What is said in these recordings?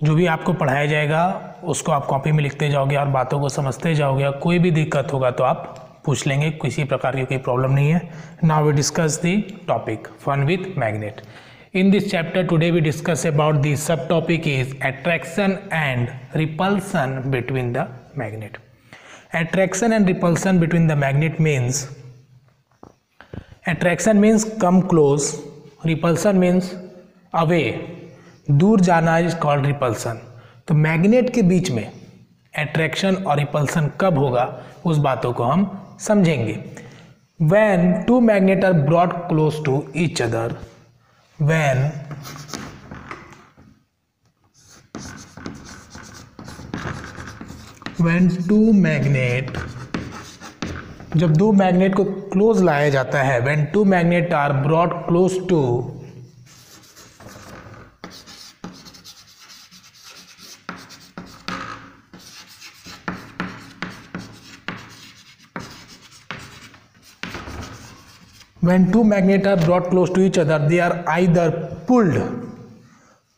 जो भी आपको पढ़ाया जाएगा उसको आप कॉपी में लिखते जाओगे और बातों को समझते जाओगे। कोई भी दिक्कत होगा तो आप पूछ लेंगे, किसी प्रकार की कोई प्रॉब्लम नहीं है। Now we discuss the topic fun with magnet. In this chapter today we discuss about the subtopic is attraction and repulsion between the magnet. Attraction and repulsion between the magnet means, attraction means come close, repulsion means away, दूर जाना is called repulsion। तो magnet के बीच में attraction और repulsion कब होगा उस बातों को हम समझेंगे। When two magnets are brought close to each other, when two magnet, जब दो मैग्नेट को क्लोज लाया जाता है, when two magnet are brought close to when two magnets are brought close to each other, they are either pulled,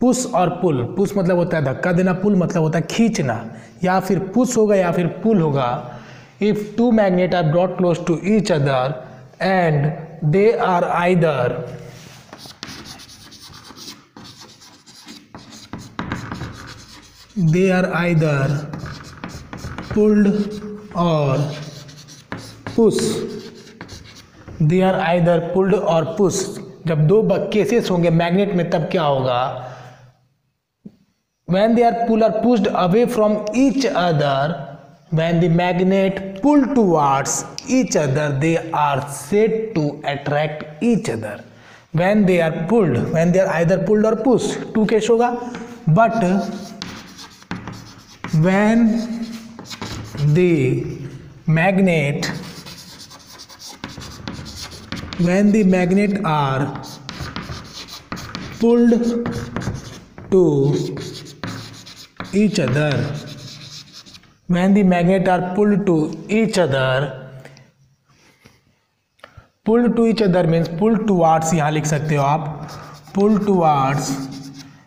push और पुल। Push मतलब होता है धक्का देना, पुल मतलब होता है खींचना। या फिर पुश होगा या फिर पुल होगा। If two magnet are brought close to each other and they are either pulled or push, they are either pulled or push. जब दो केसेस होंगे मैग्नेट में तब क्या होगा, when they are pulled or pushed away from each other, when the magnet pull towards each other, they are said to attract each other। when they are pulled, when they are either pulled or pushed, two case होगा। but when the magnet are pulled to each other, when the magnet are pulled to each other, pulled to each other means pull towards, यहाँ लिख सकते हो आप pull towards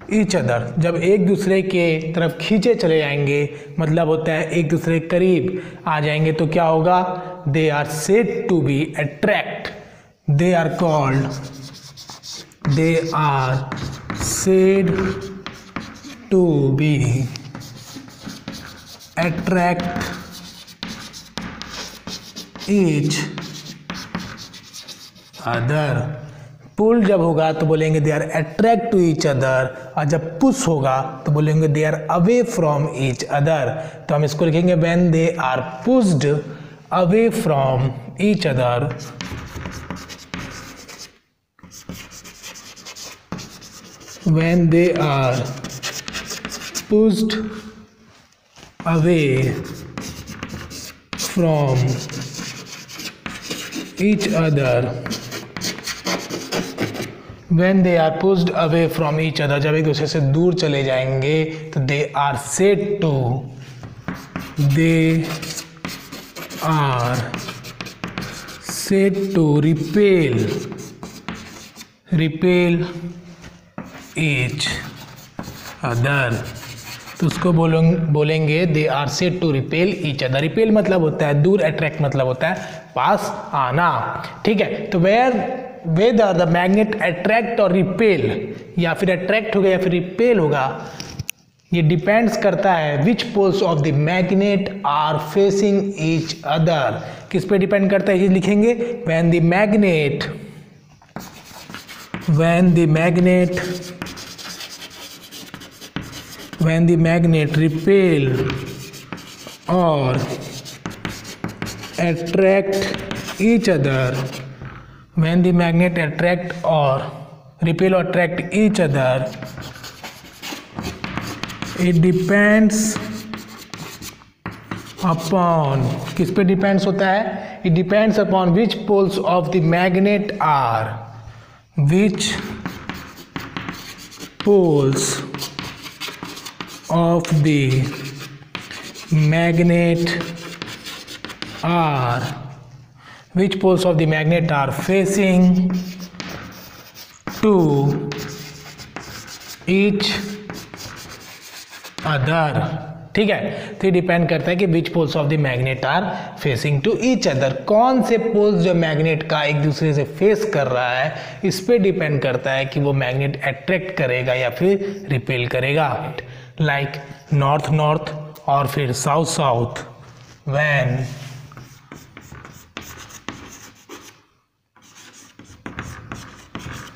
each other। जब एक दूसरे के तरफ खींचे चले जाएंगे मतलब होता है एक दूसरे के करीब आ जाएंगे तो क्या होगा, they are said to be attract, they are said to be attract each other। पुल जब होगा तो बोलेंगे दे are attract to each other, और जब पुश होगा तो बोलेंगे दे आर अवे फ्रॉम ईच अदर। तो हम इसको लिखेंगे when they are pushed away from each other, when they are pushed away from each other, when they are pushed away from each other, जब एक दूसरे से दूर चले जाएंगे तो they are said to repel each other। तो उसको बोलेंगे दे are said to repel each other. Repel मतलब होता है दूर, अट्रैक्ट मतलब होता है पास आना। ठीक है, तो वेदर द मैग्नेट अट्रैक्ट और रिपेल, या फिर अट्रैक्ट होगा या फिर रिपेल होगा, ये डिपेंड्स करता है which poles of the magnet are facing each other. किस पे डिपेंड करता है ये लिखेंगे, when the magnet repel or attract each other, when the magnet attract or repel or attract each other, it depends upon, किस पे depends होता है, it depends upon which poles of the magnet are, which poles of the magnet are, which poles of the magnet are facing to each other. ठीक है, तो ये depend करता है कि which poles of the magnet are facing to each other. कौन से poles जो मैग्नेट का एक दूसरे से फेस कर रहा है इस पे डिपेंड करता है कि वो मैग्नेट अट्रैक्ट करेगा या फिर रिपेल करेगा। लाइक नॉर्थ नॉर्थ और फिर south south. When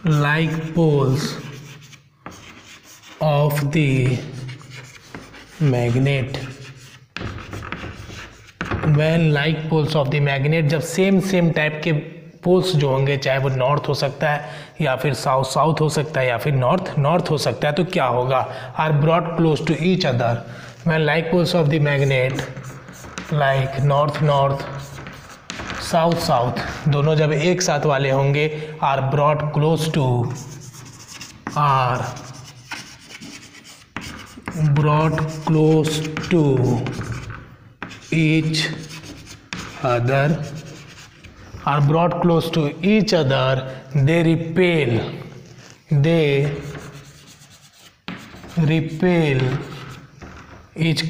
like poles of the magnet, when like poles of the magnet, जब सेम टाइप के पोल्स जो होंगे, चाहे वो नॉर्थ हो सकता है या फिर साउथ साउथ हो सकता है या फिर नॉर्थ नॉर्थ हो सकता है, तो क्या होगा, are brought close to each other. when like poles of the magnet like north north south south दोनों जब एक साथ वाले होंगे, are brought close to each other, they repel is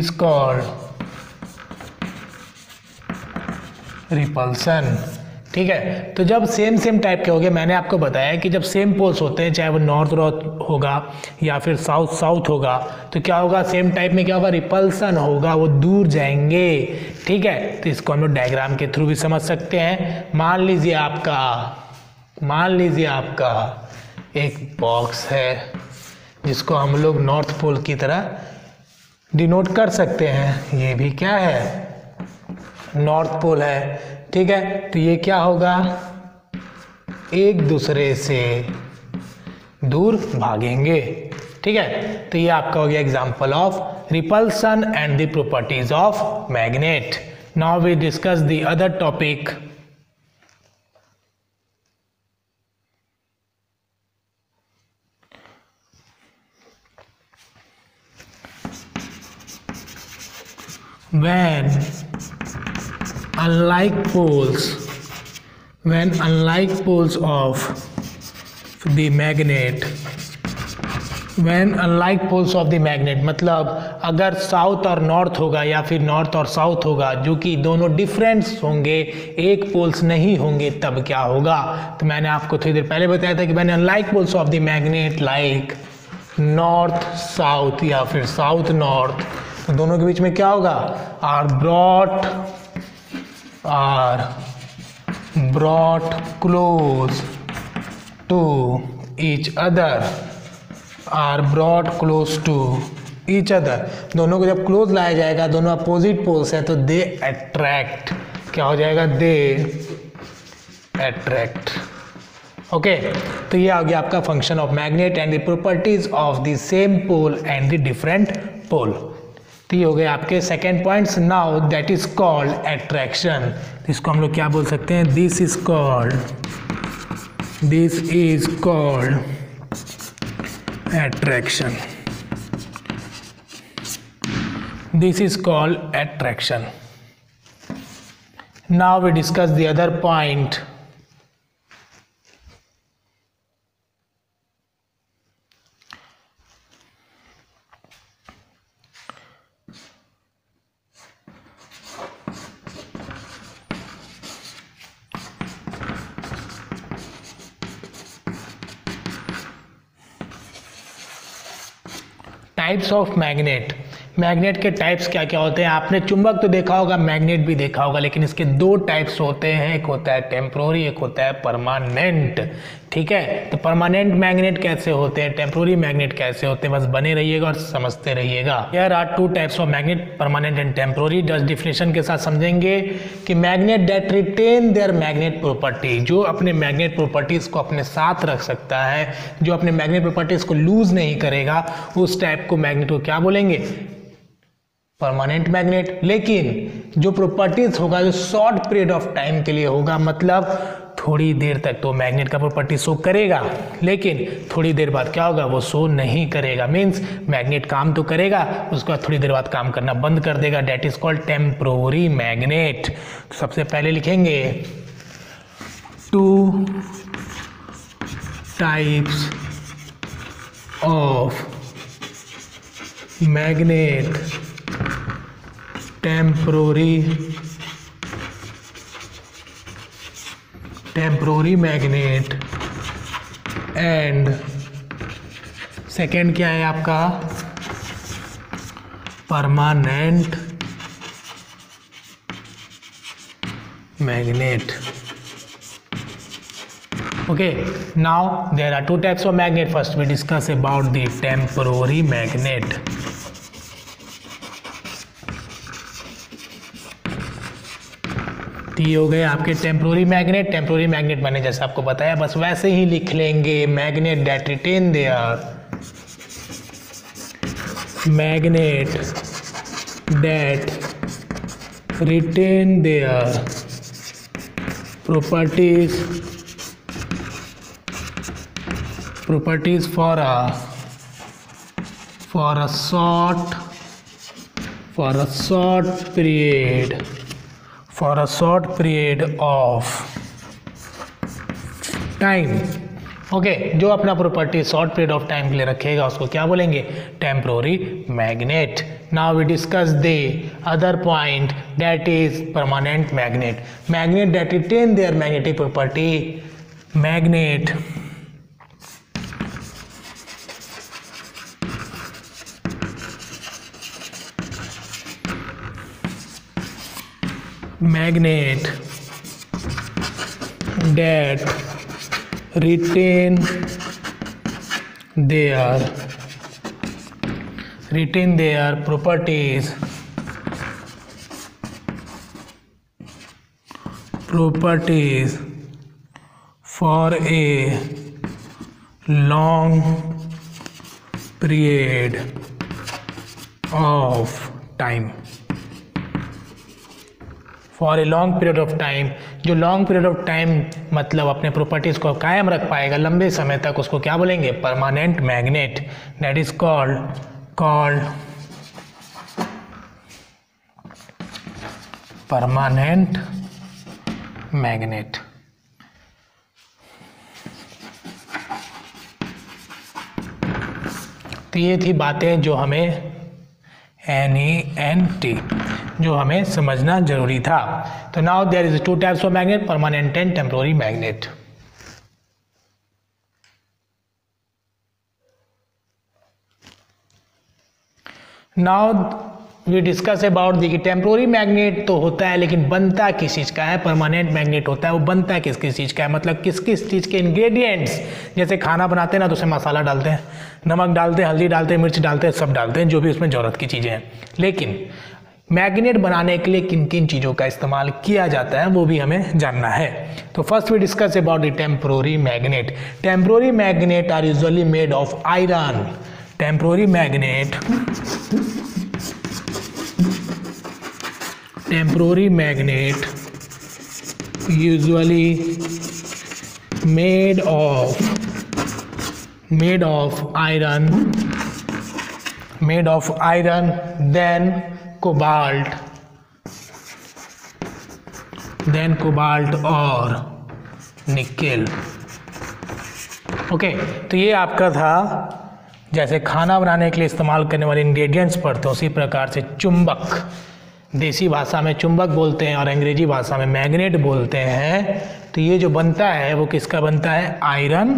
called repulsion. ठीक है, तो जब सेम टाइप के हो गए, मैंने आपको बताया कि जब सेम पोल्स होते हैं, चाहे वो नॉर्थ नॉर्थ होगा या फिर साउथ साउथ होगा, तो क्या होगा, सेम टाइप में क्या होगा, रिपल्सन होगा, वो दूर जाएंगे। ठीक है, तो इसको हम लोग डायग्राम के थ्रू भी समझ सकते हैं। मान लीजिए आपका एक बॉक्स है जिसको हम लोग नॉर्थ पोल की तरह डिनोट कर सकते हैं। ये भी क्या है, नॉर्थ पोल है। ठीक है, तो ये क्या होगा, एक दूसरे से दूर भागेंगे। ठीक है, तो ये आपका हो गया example of repulsion and the properties of magnet. Now we discuss the other topic. when unlike poles of the magnet मतलब अगर साउथ और नॉर्थ होगा या फिर नॉर्थ और साउथ होगा, जो कि दोनों डिफरेंस होंगे, एक पोल्स नहीं होंगे, तब क्या होगा। तो मैंने आपको थोड़ी देर पहले बताया था कि मैंने unlike poles of the magnet like north south या फिर साउथ नॉर्थ, तो दोनों के बीच में क्या होगा, are brought close to each other, दोनों को जब क्लोज लाया जाएगा, दोनों अपोजिट पोल्स है, तो दे अट्रैक्ट, क्या हो जाएगा, दे अट्रैक्ट। ओके, तो ये आ गया आपका function of magnet and the properties of the same pole and the different pole. तो ये हो गए आपके second points. Now that is called attraction. इसको हम लोग क्या बोल सकते हैं, this is called attraction. This is called attraction. Now we discuss the other point. Types of magnet के टाइप्स क्या क्या होते हैं। आपने चुंबक तो देखा होगा, मैग्नेट भी देखा होगा, लेकिन इसके दो टाइप्स होते हैं, एक होता है टेम्पोररी, एक होता है परमानेंट। ठीक है, तो परमानेंट मैग्नेट कैसे होते हैं, टेम्पोररी मैग्नेट कैसे होते हैं, बस बने रहिएगा और समझते रहिएगा। Here are two types of magnet, permanent and temporary. Just definition के साथ समझेंगे कि magnet that retain their magnet property, जो अपने मैग्नेट प्रॉपर्टीज को अपने साथ रख सकता है, जो अपने मैग्नेट प्रॉपर्टीज को लूज नहीं करेगा, उस टाइप को मैग्नेट को क्या बोलेंगे, परमानेंट मैग्नेट। लेकिन जो प्रॉपर्टीज होगा, जो शॉर्ट पीरियड ऑफ टाइम के लिए होगा, मतलब थोड़ी देर तक तो मैग्नेट का प्रॉपर्टी शो करेगा, लेकिन थोड़ी देर बाद क्या होगा, वो शो नहीं करेगा। मीन्स मैग्नेट काम तो करेगा, उसके बाद थोड़ी देर बाद काम करना बंद कर देगा। That is called temporary magnet. तो सबसे पहले लिखेंगे two types of magnet, temporary magnet, and second क्या है आपका permanent magnet. Okay, now there are two types of magnet. First we discuss about the temporary magnet. तो ये हो गए आपके टेम्पोररी मैग्नेट. टेम्पोररी मैग्नेट मैंने जैसे आपको बताया बस वैसे ही लिख लेंगे. Magnet that retain their, magnet that retain their properties for a short period of time. Okay, जो अपना property short period of time के लिए रखेगा उसको क्या बोलेंगे? Temporary magnet. Now we discuss the other point that is permanent magnet. Magnet that retain their magnetic property. Magnet that retain their properties for a long period of time. For a long period of time. जो long period of time मतलब अपने properties को कायम रख पाएगा लंबे समय तक, उसको क्या बोलेंगे? Permanent magnet. That is called permanent magnet. तो ये थी बातें जो हमें NENT जो हमें समझना जरूरी था. तो now there is two types of magnet, permanent and temporary magnet. Now we discuss about the temporary magnet तो होता है लेकिन बनता किस चीज़ का है? परमानेंट मैग्नेट होता है, वो बनता किस किस चीज़ का है? मतलब किस किस चीज़ के इंग्रेडिएंट्स. जैसे खाना बनाते हैं ना तो उसमें मसाला डालते हैं, नमक डालते हैं, हल्दी डालते हैं, मिर्च डालते हैं, सब डालते हैं जो भी उसमें ज़रूरत की चीज़ें हैं. लेकिन मैग्नेट बनाने के लिए किन किन चीज़ों का इस्तेमाल किया जाता है वो भी हमें जानना है. तो first we discuss about the temporary magnet. Temporary magnet are usually made of iron. Temporary magnet usually made of iron, then cobalt और निकेल. ओके, तो ये आपका था जैसे खाना बनाने के लिए इस्तेमाल करने वाले इंग्रेडिएंट्स पढ़ते हैं उसी प्रकार से चुंबक, देसी भाषा में चुंबक बोलते हैं और अंग्रेजी भाषा में मैग्नेट बोलते हैं. तो ये जो बनता है वो किसका बनता है? आयरन,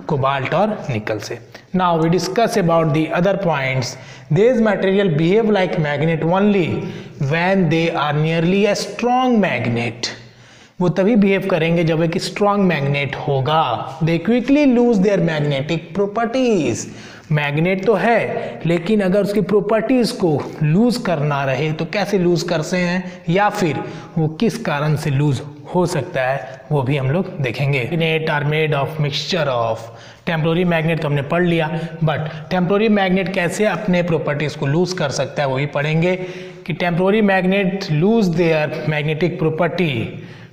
कोबाल्ट और निकल से. Now we discuss about the other points. This material behave like magnet only when they are nearly a strong magnet. वो तभी बिहेव करेंगे जब एक स्ट्रॉन्ग मैग्नेट होगा. They quickly lose their magnetic properties. Magnet तो है लेकिन अगर उसकी प्रॉपर्टीज को लूज करना रहे तो कैसे लूज करते हैं या फिर वो किस कारण से लूज हो सकता है वो भी हम लोग देखेंगे. Magnet are made of mixture of. Temporary magnet तो हमने पढ़ लिया, बट टेम्पोररी मैग्नेट कैसे अपने प्रॉपर्टीज को लूज कर सकता है वो भी पढ़ेंगे कि temporary magnet lose their magnetic property.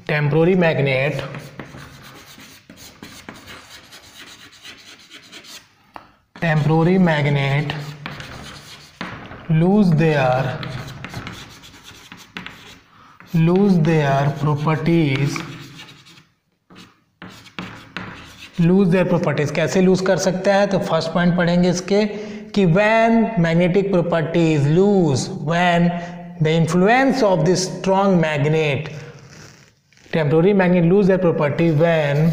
Temporary magnet lose their properties lose their properties, कैसे लूज कर सकता है? तो फर्स्ट पॉइंट पढ़ेंगे इसके कि when magnetic properties lose, when the influence of the strong magnet, temporary magnet lose their property when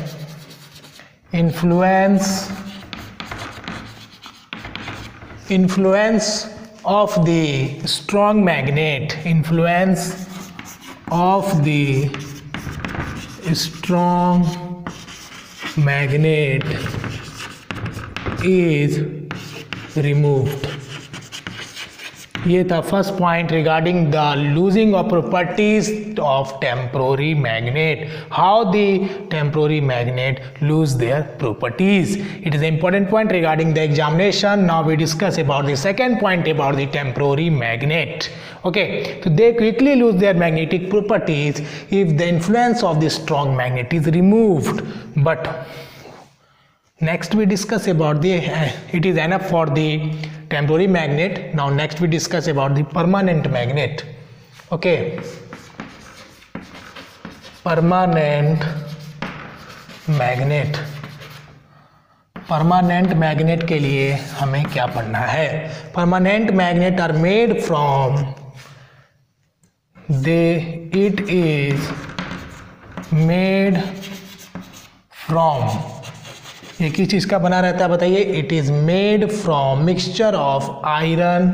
influence of the strong magnet, influence of the strong magnet is removed. ये था first point regarding the losing of properties of temporary magnet, how the temporary magnet lose their properties. It is important point regarding the examination. Now we discuss about the second point about the temporary magnet. Okay, तो they quickly lose their magnetic properties if the influence of the strong magnet is removed. But next we discuss about the it is enough for the temporary magnet. Now next we discuss about the permanent magnet. Okay, permanent magnet. permanent magnet के लिए हमें क्या पढ़ना है? permanent magnet are made from it is made from, ये किस चीज़ का बना रहता है बताइए? It is made from mixture of iron,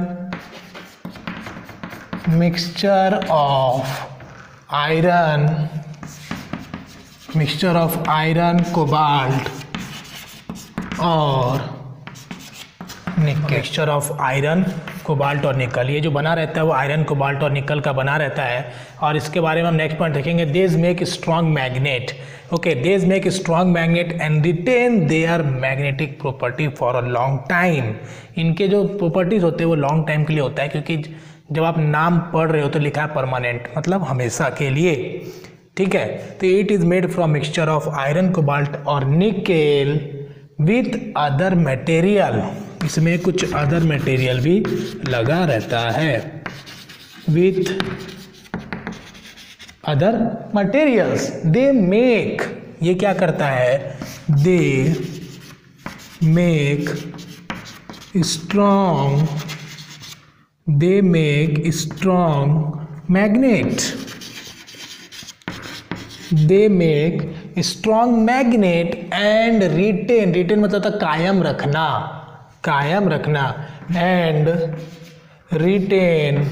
cobalt और निकल. मिक्सचर ऑफ आयरन, कोबाल्ट और निकल, ये जो बना रहता है वो आयरन, कोबाल्ट और निकल का बना रहता है. और इसके बारे में हम नेक्स्ट पॉइंट देखेंगे. These make strong magnet. Okay, these make strong magnet and retain their magnetic property for a long time. इनके जो प्रॉपर्टीज होते हैं वो लॉन्ग टाइम के लिए होता है, क्योंकि जब आप नाम पढ़ रहे हो तो लिखा है परमानेंट, मतलब हमेशा के लिए. ठीक है, तो it is made from mixture of iron, cobalt और निकेल विथ अदर मटेरियल. इसमें कुछ अदर मटेरियल भी लगा रहता है. With other materials they make, ये क्या करता है? They make strong magnet. They make strong magnet and retain मतलब था कायम रखना and retain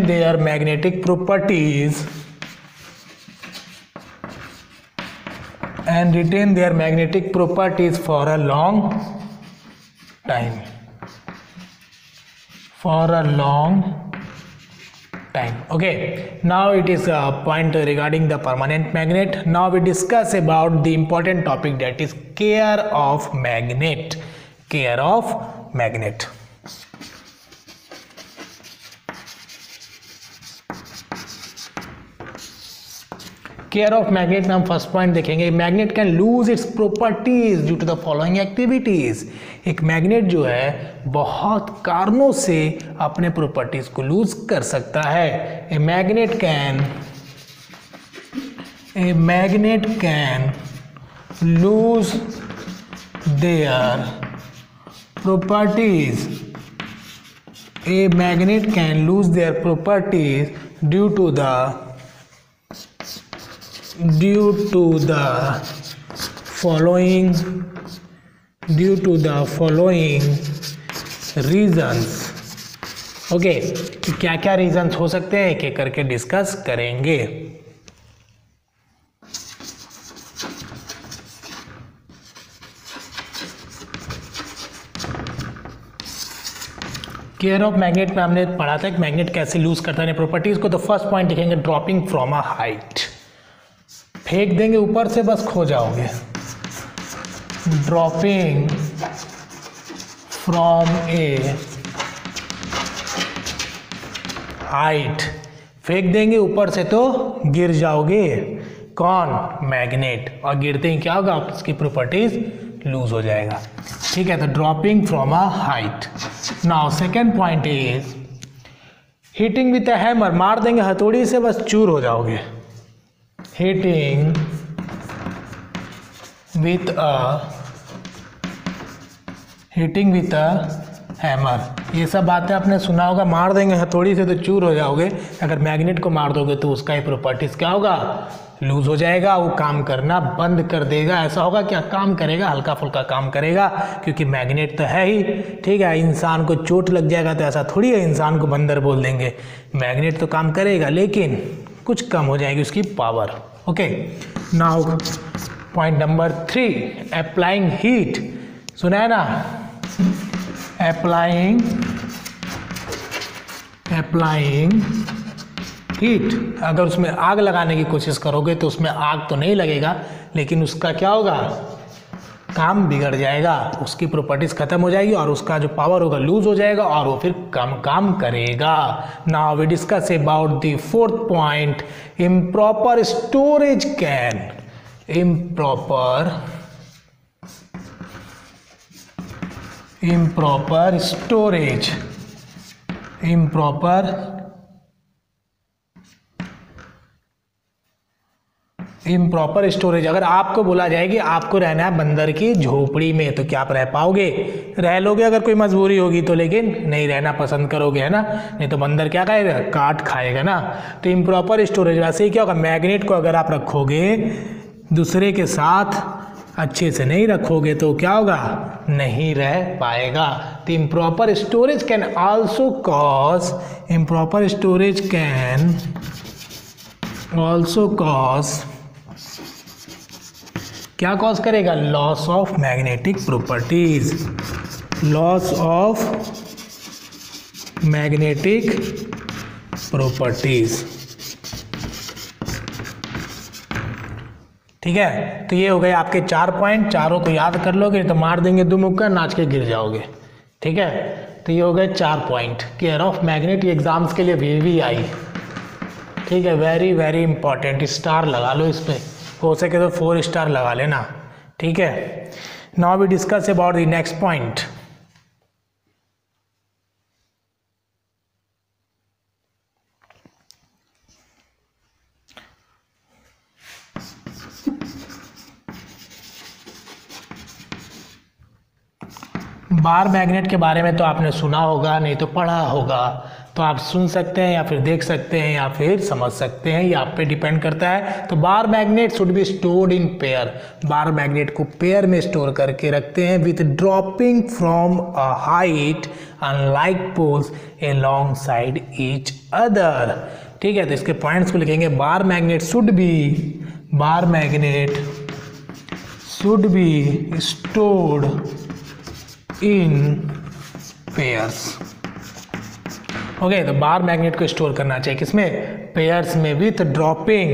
their magnetic properties for a long time. Okay, now it is a point regarding the permanent magnet. Now we discuss about the important topic, that is care of magnet. Care of magnet में हम first point देखेंगे. Magnet can lose its properties due to the following activities. एक magnet जो है बहुत कारणों से अपने प्रॉपर्टीज को लूज कर सकता है. A magnet can lose their properties due to the following reasons. Okay, क्या क्या रीजंस हो सकते हैं एक एक करके डिस्कस करेंगे. केयर ऑफ मैग्नेट में हमने पढ़ा था कि मैग्नेट कैसे लूज करता है प्रॉपर्टीज को. तो फर्स्ट पॉइंट देखेंगे ड्रॉपिंग फ्रॉम अ हाइट. फेंक देंगे ऊपर से बस खो जाओगे. ड्रॉपिंग फ्रॉम ए हाइट, फेंक देंगे ऊपर से तो गिर जाओगे. कौन? मैग्नेट. और गिरते ही क्या होगा? उसकी प्रॉपर्टीज लूज हो जाएगा. ठीक है, तो dropping from a height. Now second point is heating with a hammer, मार देंगे हथौड़ी से बस चूर हो जाओगे। हीटिंग विथ अ हैमर, ये सब बातें आपने सुना होगा। मार देंगे हथौड़ी से तो चूर हो जाओगे। अगर मैग्नेट को मार दोगे तो उसका ही प्रॉपर्टीज क्या होगा, लूज हो जाएगा, वो काम करना बंद कर देगा। ऐसा होगा क्या, काम करेगा, हल्का फुल्का काम करेगा, क्योंकि मैग्नेट तो है ही। ठीक है, इंसान को चोट लग जाएगा तो ऐसा थोड़ी है इंसान को बंदर बोल देंगे। मैग्नेट तो काम करेगा लेकिन कुछ कम हो जाएगी उसकी power. Okay, now point number 3, applying heat. सुना है ना, अप्लाइंग हीट। अगर उसमें आग लगाने की कोशिश करोगे तो उसमें आग तो नहीं लगेगा, लेकिन उसका क्या होगा, काम बिगड़ जाएगा, उसकी प्रॉपर्टीज खत्म हो जाएगी और उसका जो पावर होगा लूज हो जाएगा और वो फिर कम काम करेगा। Now we discuss about the 4th point, improper storage can. Improper storage, improper storage. अगर आपको बोला जाए कि आपको रहना है बंदर की झोपड़ी में, तो क्या आप रह पाओगे? रह लोगे अगर कोई मजबूरी होगी तो, लेकिन नहीं रहना पसंद करोगे, है ना। नहीं तो बंदर क्या करेगा, काट खाएगा ना। तो इम्प्रॉपर स्टोरेज, वैसे ही क्या होगा, मैग्नेट को अगर आप रखोगे दूसरे के साथ अच्छे से नहीं रखोगे तो क्या होगा, नहीं रह पाएगा। तो improper storage can also cause, क्या कॉज करेगा, loss of magnetic properties, loss of magnetic properties. ठीक है, तो ये हो गए आपके 4 पॉइंट। चारों को याद कर लोगे तो मार देंगे दो मुक्का, नाच के गिर जाओगे। ठीक है, तो ये हो गए 4 पॉइंट। केयर ऑफ मैग्नेट, ये एग्जाम्स के लिए भी आई। ठीक है, वेरी वेरी इंपॉर्टेंट। स्टार लगा लो इस पर, हो सके तो 4 स्टार लगा लेना। ठीक है, now we discuss about the next point. Bar magnet के बारे में तो आपने सुना होगा, नहीं तो पढ़ा होगा। तो आप सुन सकते हैं या फिर देख सकते हैं या फिर समझ सकते हैं, ये आप पे डिपेंड करता है। तो bar magnet should be stored in pair, bar magnet को पेयर में स्टोर करके रखते हैं with dropping from a height unlike poles alongside each other. ठीक है, तो इसके पॉइंट्स को लिखेंगे। Bar magnet should be stored in pairs. Okay, तो बार मैग्नेट को स्टोर करना चाहिए किसमें, पेयर्स में, विथ ड्रॉपिंग।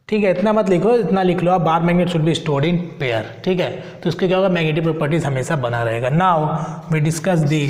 ठीक है, इतना मत लिखो, इतना लिख लो आप, बार magnet should be stored in pair. ठीक है, तो इसके क्या होगा, मैग्नेटिक प्रॉपर्टीज हमेशा बना रहेगा। नाउ वी डिस्कस दी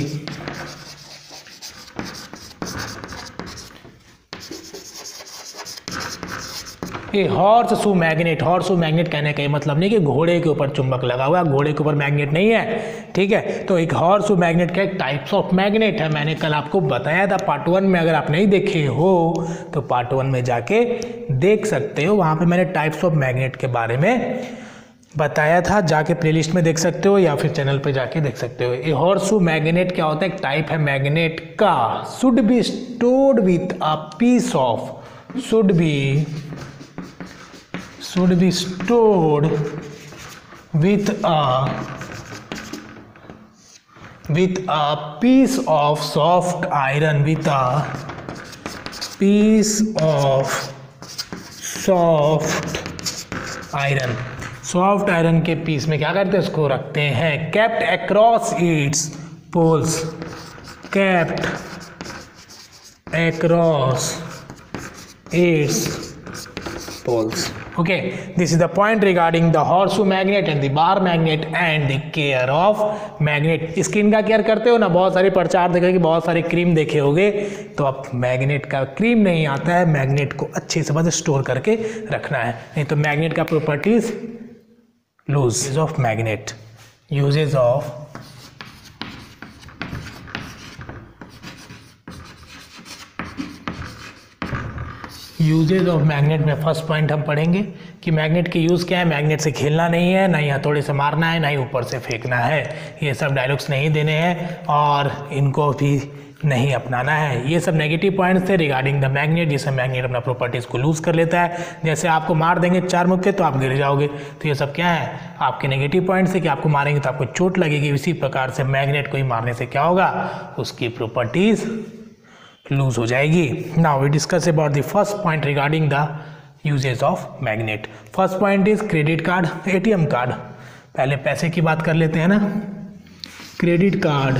ये horse shoe magnet. Horse shoe magnet कहने का मतलब नहीं कि घोड़े के ऊपर चुंबक लगा हुआ है, घोड़े के ऊपर मैग्नेट नहीं है। ठीक है, तो एक हॉर्स शू मैग्नेट का एक टाइप्स ऑफ मैग्नेट है, मैंने कल आपको बताया था पार्ट 1 में। अगर आप नहीं देखे हो तो पार्ट 1 में जाके देख सकते हो, वहाँ पे मैंने टाइप्स ऑफ मैग्नेट के बारे में बताया था, जाके प्लेलिस्ट में देख सकते हो या फिर चैनल पे जाके देख सकते हो। ये हॉर्स शू मैग्नेट क्या होता है, एक टाइप है मैग्नेट का। Should be stored with a piece of, should be stored with a piece of soft iron, with a piece of soft iron। Soft iron के पीस में क्या करते हैं, उसको रखते हैं। kept across its poles, kept across its poles। Okay, this is the point regarding the horseshoe magnet and the bar magnet and the care of magnet। Skin का care करते हो ना, बहुत सारे प्रचार देखे कि बहुत सारे क्रीम देखे होगे, तो अब मैग्नेट का क्रीम नहीं आता है, मैग्नेट को अच्छे से बस स्टोर करके रखना है, नहीं तो मैग्नेट का properties lose of magnet, uses of uses of magnet में फर्स्ट पॉइंट हम पढ़ेंगे कि मैग्नेट की यूज़ क्या है। मैग्नेट से खेलना नहीं है, ना ही हथौड़े से मारना है, ना ही ऊपर से फेंकना है। ये सब डायलॉग्स नहीं देने हैं और इनको भी नहीं अपनाना है। ये सब नेगेटिव पॉइंट्स थे रिगार्डिंग द मैग्नेट, जिससे मैग्नेट अपना प्रॉपर्टीज़ को लूज़ कर लेता है। जैसे आपको मार देंगे 4 मुक्के तो आप गिर जाओगे, तो ये सब क्या है, आपके नेगेटिव पॉइंट्स है कि आपको मारेंगे तो आपको चोट लगेगी। इसी प्रकार से मैग्नेट को ही मारने से क्या होगा, उसकी प्रॉपर्टीज़ लूज हो जाएगी। Now we discuss about the first point regarding the uses of magnet. First point is credit card, ATM card. पहले पैसे की बात कर लेते हैं ना। Credit card,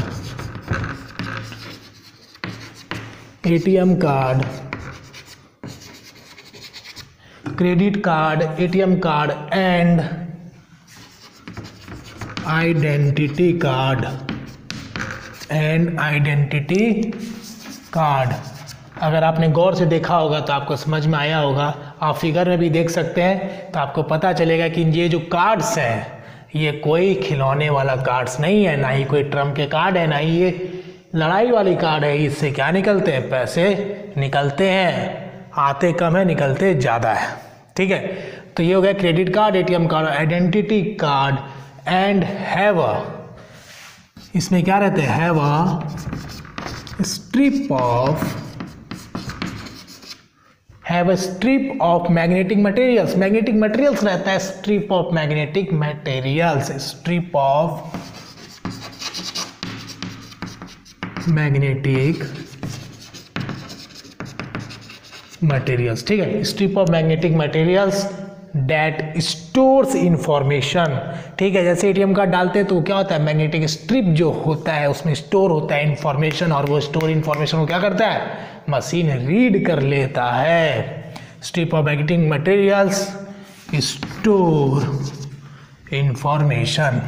ATM card, credit card, ATM card and identity card, card. अगर आपने गौर से देखा होगा तो आपको समझ में आया होगा, आप फिगर में भी देख सकते हैं, तो आपको पता चलेगा कि ये जो कार्ड्स हैं ये कोई खिलौने वाला कार्ड्स नहीं है, ना ही कोई ट्रम्प के कार्ड है, ना ही ये लड़ाई वाली कार्ड है। इससे क्या निकलते हैं, पैसे निकलते हैं। आते कम है, निकलते ज़्यादा है। ठीक है, तो ये हो गया credit card, ATM card, identity card and have a, इसमें क्या रहते हैं, have a strip of magnetic materials. Magnetic materials रहता है, strip of magnetic materials, strip of magnetic materials. ठीक है, strip of magnetic materials that stores information. ठीक है, जैसे एटीएम कार्ड डालते हैं तो क्या होता है, मैग्नेटिक स्ट्रिप जो होता है उसमें स्टोर होता है इंफॉर्मेशन, और वो स्टोर इंफॉर्मेशन को क्या करता है, मशीन रीड कर लेता है। Strip of magnetic materials store information.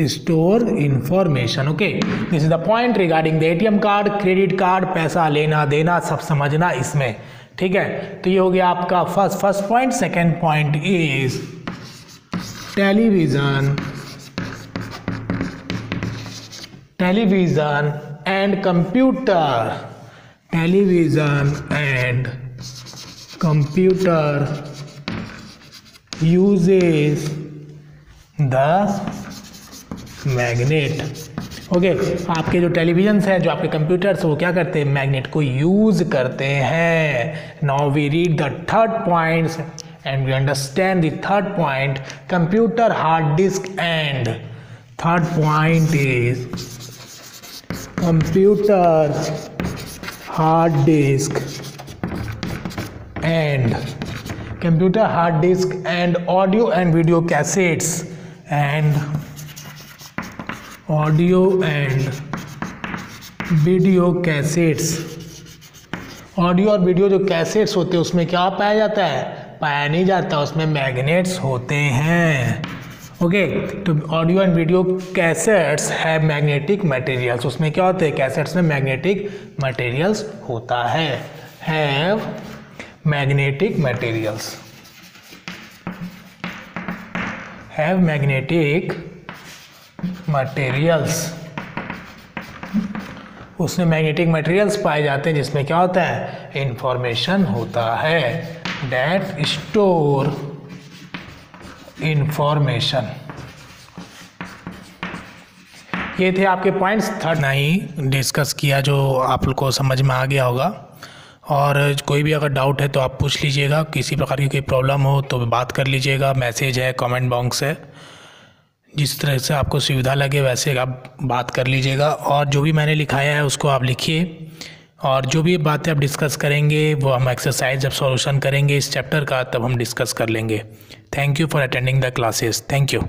Store information. Okay, this is the point regarding the ATM card, credit card, पैसा लेना देना सब समझना इसमें। ठीक है, तो ये हो गया आपका first point. Second point is television and computer. Television and computer uses the magnet. Okay, आपके जो टेलीविजन है, जो आपके कंप्यूटर्स, वो क्या करते हैं, मैग्नेट को यूज करते हैं। Now we read the third points and we understand the third point, computer hard disk and. Third point is computer hard disk and audio and video cassettes and audio and video cassettes. Audio और video जो cassettes होते हैं उसमें क्या पाया जाता है, पाया नहीं जाता, उसमें मैग्नेट्स होते हैं। ओके, तो audio and video cassettes have magnetic materials. उसमें क्या होते हैं, कैसेट्स में मैग्नेटिक मटेरियल्स होता है, have magnetic materials, have magnetic materials. उसमें मैग्नेटिक मटेरियल्स पाए जाते हैं जिसमें क्या होता है, इंफॉर्मेशन होता है, डेट स्टोर इंफॉर्मेशन। ये थे आपके पॉइंट्स। थर्ड नहीं डिस्कस किया, जो आप लोग को समझ में आ गया होगा। और कोई भी अगर डाउट है तो आप पूछ लीजिएगा, किसी प्रकार की कोई प्रॉब्लम हो तो बात कर लीजिएगा, मैसेज है, कमेंट बॉक्स है, जिस तरह से आपको सुविधा लगे वैसे आप बात कर लीजिएगा। और जो भी मैंने लिखाया है उसको आप लिखिए, और जो भी बातें आप डिस्कस करेंगे वो हम एक्सरसाइज जब सॉल्यूशन करेंगे इस चैप्टर का तब हम डिस्कस कर लेंगे। Thank you for attending the classes. Thank you.